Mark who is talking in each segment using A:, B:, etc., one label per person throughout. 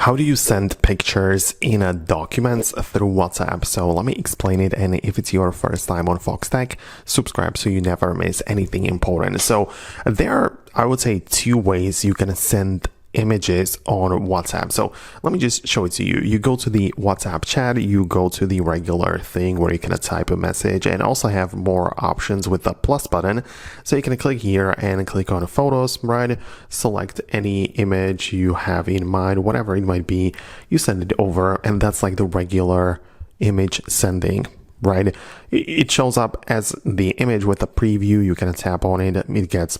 A: How do you send pictures in a documents through WhatsApp? So let me explain it, and if it's your first time on Foxtecc, subscribe so you never miss anything important. So there are, I would say, two ways you can send images on WhatsApp. So let me just show it to you. You go to the WhatsApp chat, you go to the regular thing where you can type a message, and also have more options with the plus button. So you can click here and click on photos, right? Select any image you have in mind, whatever it might be, you send it over, and that's like the regular image sending, right? It shows up as the image with a preview. You can tap on it, it gets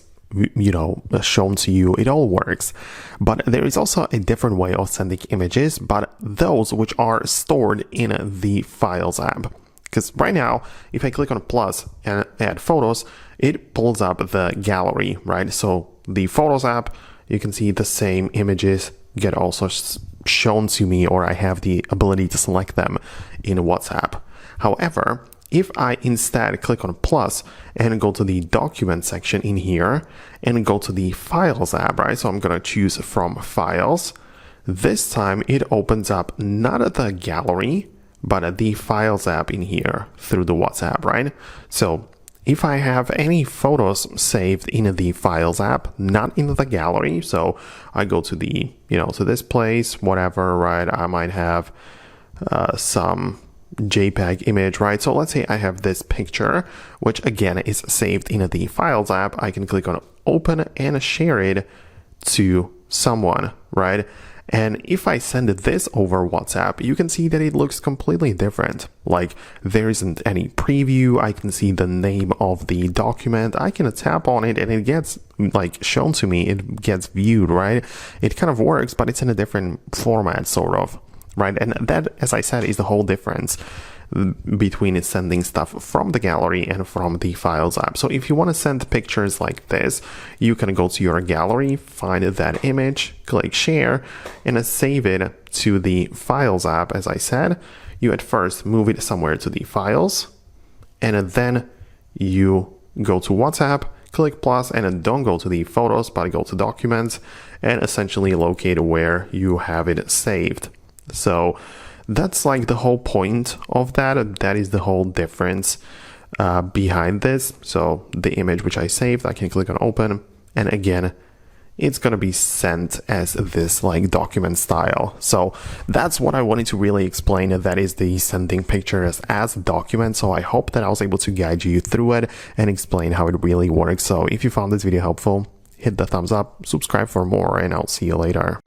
A: shown to you. It all works. But there is also a different way of sending images, but those which are stored in the Files app. Because right now, if I click on plus and add photos, it pulls up the gallery, right? So the Photos app, you can see the same images get also shown to me, or I have the ability to select them in WhatsApp. However, if I instead click on plus and go to the document section in here and go to the Files app, right? So I'm going to choose from Files. This time it opens up not the gallery, but the Files app in here through the WhatsApp, right? So if I have any photos saved in the Files app, not in the gallery, so I go to the, to this place, whatever, right? I might have some JPEG image, right? So let's say I have this picture, which again is saved in the Files app. I can click on open and share it to someone, right? And if I send this over WhatsApp, you can see that it looks completely different. Like there isn't any preview. I can see the name of the document. I can tap on it and it gets like shown to me. It gets viewed, right? It kind of works, but it's in a different format, sort of. Right, and that, as I said, is the whole difference between sending stuff from the gallery and from the Files app. So if you want to send pictures like this, you can go to your gallery, find that image, click share, and save it to the Files app. As I said, you at first move it somewhere to the Files, and then you go to WhatsApp, click plus, and don't go to the photos, but go to documents, and essentially locate where you have it saved. So that's like the whole point of that. That is the whole difference behind this. So the image which I saved, I can click on open, and again, it's going to be sent as this like document style. So that's what I wanted to really explain. That is the sending pictures as documents. So I hope that I was able to guide you through it and explain how it really works. So if you found this video helpful, hit the thumbs up, subscribe for more, and I'll see you later.